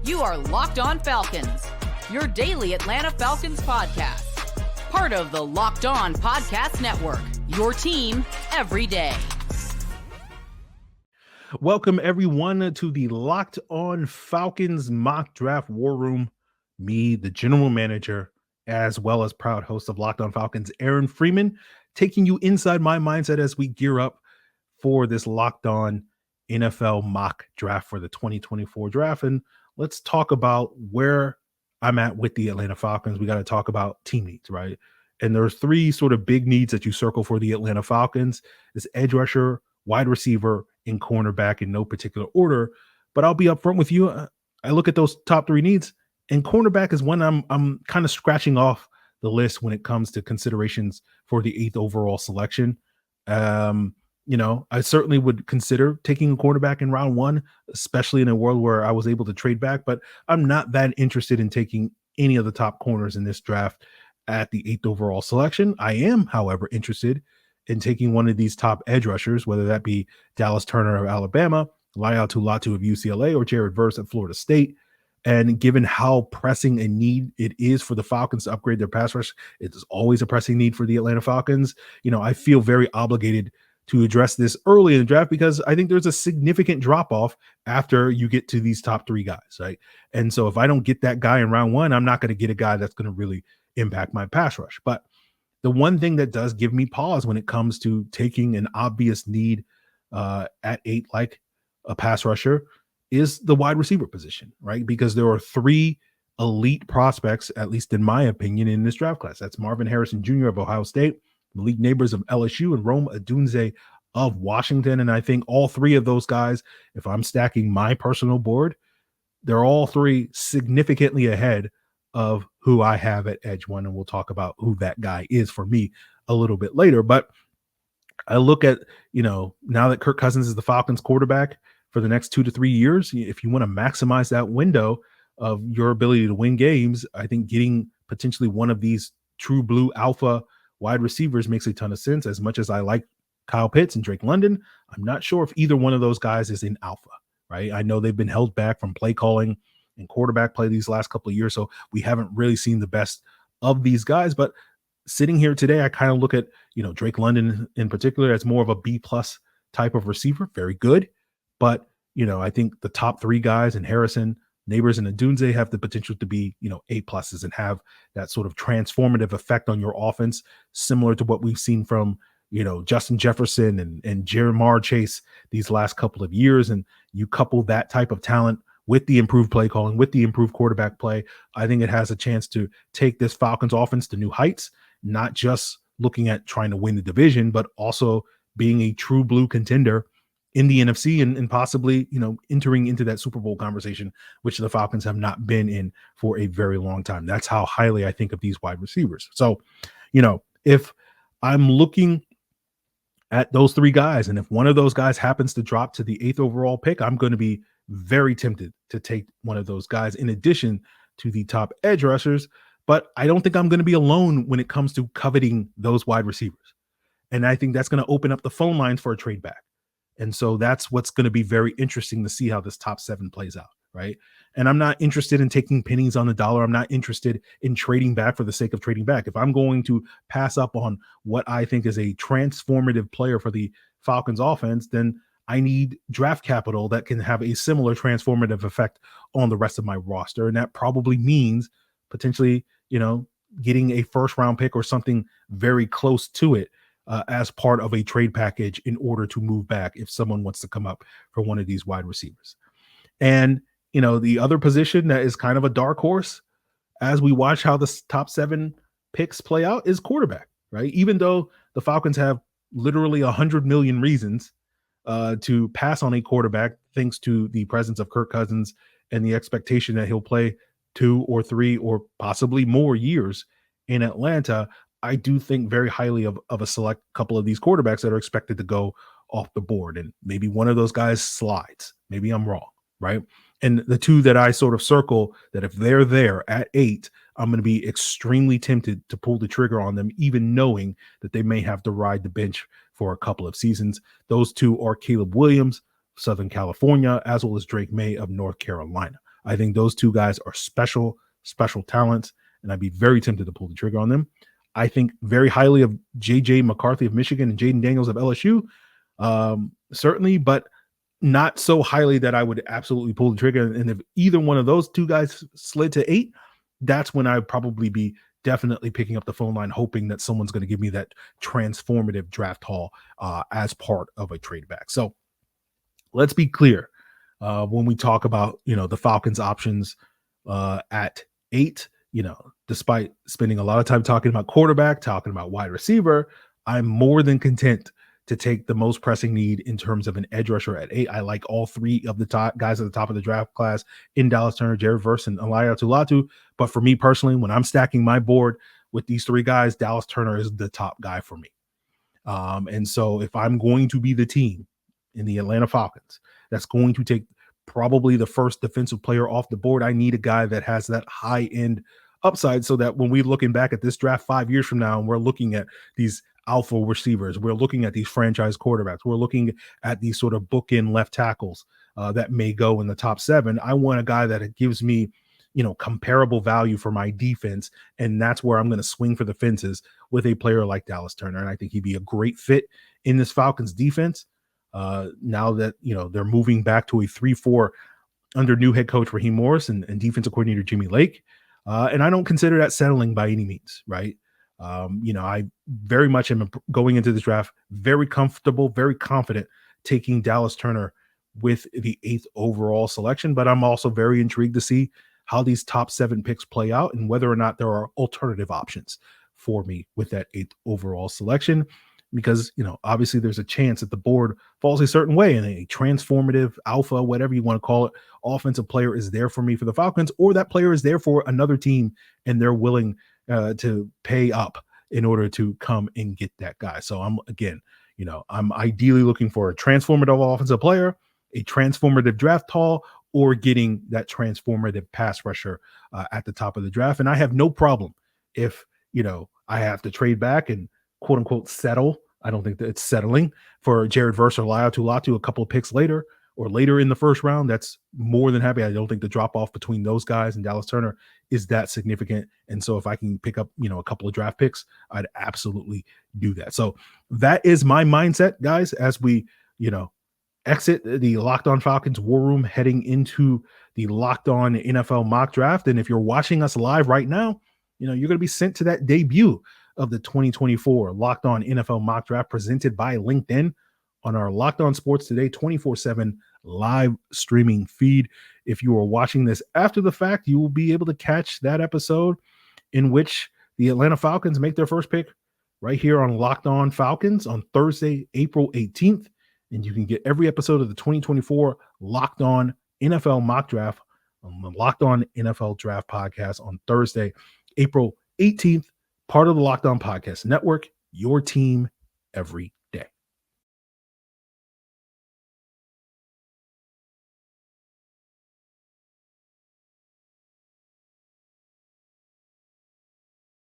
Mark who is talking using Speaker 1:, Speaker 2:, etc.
Speaker 1: You are Locked On Falcons, your daily Atlanta Falcons podcast. Part of the Locked On Podcast Network, your team every day.
Speaker 2: Welcome, everyone, to the Locked On Falcons mock draft war room. Me, the general manager, as well as proud host of Locked On Falcons, Aaron Freeman, taking you inside my mindset as we gear up for this Locked On NFL mock draft for the 2024 draft. And let's talk about where I'm at with the Atlanta Falcons. We got to talk about team needs, right? And there's three sort of big needs that you circle for the Atlanta Falcons: is edge rusher, wide receiver, and cornerback in no particular order. But I'll be upfront with you. I look at those top three needs, and cornerback is one I'm kind of scratching off the list when it comes to considerations for the 8th overall selection. I certainly would consider taking a quarterback in round one, especially in a world where I was able to trade back, but I'm not that interested in taking any of the top corners in this draft at the 8th overall selection. I am, however, interested in taking one of these top edge rushers, whether that be Dallas Turner of Alabama, Laiatu Latu of UCLA, or Jared Verse at Florida State. And given how pressing a need it is for the Falcons to upgrade their pass rush, it is always a pressing need for the Atlanta Falcons. I feel very obligated to address this early in the draft because I think there's a significant drop-off after you get to these top three guys, right? And so if I don't get that guy in round one, I'm not going to get a guy that's going to really impact my pass rush. But the one thing that does give me pause when it comes to taking an obvious need at 8, like a pass rusher, is the wide receiver position, right? Because there are three elite prospects, at least in my opinion, in this draft class. That's Marvin Harrison Jr. of Ohio State, Malik Neighbors of LSU, and Rome Odunze of Washington. And I think all three of those guys, if I'm stacking my personal board, they're all three significantly ahead of who I have at edge one. And we'll talk about who that guy is for me a little bit later. But I look at, now that Kirk Cousins is the Falcons quarterback for the next 2 to 3 years, if you want to maximize that window of your ability to win games, I think getting potentially one of these true blue alpha wide receivers makes a ton of sense. As much as I like Kyle Pitts and Drake London, I'm not sure if either one of those guys is in alpha, right? I know they've been held back from play calling and quarterback play these last couple of years, so we haven't really seen the best of these guys. But sitting here today, I kind of look at, Drake London in particular as more of a B+ type of receiver, very good. But, I think the top three guys in Harrison, Neighbors, and Odunze have the potential to be, A+ and have that sort of transformative effect on your offense, similar to what we've seen from, Justin Jefferson and Jeremiah Chase these last couple of years. And you couple that type of talent with the improved play calling, with the improved quarterback play, I think it has a chance to take this Falcons offense to new heights, not just looking at trying to win the division, but also being a true blue contender in the NFC and possibly, entering into that Super Bowl conversation, which the Falcons have not been in for a very long time. That's how highly I think of these wide receivers. So, if I'm looking at those three guys, and if one of those guys happens to drop to the 8th overall pick, I'm going to be very tempted to take one of those guys in addition to the top edge rushers. But I don't think I'm going to be alone when it comes to coveting those wide receivers. And I think that's going to open up the phone lines for a trade back. And so that's what's going to be very interesting to see how this top 7 plays out, right? And I'm not interested in taking pennies on the dollar. I'm not interested in trading back for the sake of trading back. If I'm going to pass up on what I think is a transformative player for the Falcons offense, then I need draft capital that can have a similar transformative effect on the rest of my roster. And that probably means potentially, getting a first round pick or something very close to it as part of a trade package in order to move back if someone wants to come up for one of these wide receivers. And, the other position that is kind of a dark horse as we watch how the top 7 picks play out is quarterback, right? Even though the Falcons have literally 100 million reasons to pass on a quarterback, thanks to the presence of Kirk Cousins and the expectation that he'll play 2 or 3 or possibly more years in Atlanta, I do think very highly of a select couple of these quarterbacks that are expected to go off the board. And maybe one of those guys slides. Maybe I'm wrong, right? And the two that I sort of circle that if they're there at 8, I'm going to be extremely tempted to pull the trigger on them, even knowing that they may have to ride the bench for a couple of seasons. Those two are Caleb Williams, Southern California, as well as Drake May of North Carolina. I think those two guys are special talents, and I'd be very tempted to pull the trigger on them. I think very highly of J.J. McCarthy of Michigan and Jaden Daniels of LSU, certainly, but not so highly that I would absolutely pull the trigger. And if either one of those two guys slid to 8, that's when I'd probably be definitely picking up the phone line, hoping that someone's going to give me that transformative draft haul as part of a trade back. So let's be clear. When we talk about, the Falcons options at 8, despite spending a lot of time talking about quarterback, talking about wide receiver, I'm more than content to take the most pressing need in terms of an edge rusher at 8. I like all 3 of the top guys at the top of the draft class in Dallas Turner, Jared Verse, and Alaya Tulatu. But for me personally, when I'm stacking my board with these 3 guys, Dallas Turner is the top guy for me. And so if I'm going to be the team in the Atlanta Falcons that's going to take probably the first defensive player off the board, I need a guy that has that high end upside, so that when we're looking back at this draft 5 years from now and we're looking at these alpha receivers, we're looking at these franchise quarterbacks, we're looking at these sort of bookend left tackles that may go in the top 7. I want a guy that gives me, comparable value for my defense. And that's where I'm going to swing for the fences with a player like Dallas Turner. And I think he'd be a great fit in this Falcons defense. Now that, they're moving back to a 3-4 under new head coach Raheem Morris and defensive coordinator Jimmy Lake. And I don't consider that settling by any means, right? I very much am going into this draft very comfortable, very confident taking Dallas Turner with the 8th overall selection, but I'm also very intrigued to see how these top 7 picks play out and whether or not there are alternative options for me with that 8th overall selection. Because, obviously there's a chance that the board falls a certain way and a transformative alpha, whatever you want to call it, offensive player is there for me for the Falcons, or that player is there for another team and they're willing to pay up in order to come and get that guy. So I'm ideally looking for a transformative offensive player, a transformative draft haul, or getting that transformative pass rusher at the top of the draft. And I have no problem if, I have to trade back and quote unquote settle. I don't think that it's settling for Jared Verse or Laya Tulatu a couple of picks later or later in the first round. That's more than happy. I don't think the drop off between those guys and Dallas Turner is that significant. And so if I can pick up, a couple of draft picks, I'd absolutely do that. So that is my mindset, guys, as we, exit the Locked On Falcons war room heading into the Locked On NFL mock draft. And if you're watching us live right now, you're going to be sent to that debut of the 2024 Locked On NFL mock draft presented by LinkedIn on our Locked On Sports Today 24/7 live streaming feed. If you are watching this after the fact, you will be able to catch that episode in which the Atlanta Falcons make their first pick right here on Locked On Falcons on Thursday, April 18th. And you can get every episode of the 2024 Locked On NFL mock draft on the Locked On NFL Draft podcast on Thursday, April 18th, part of the Locked On Podcast Network, your team every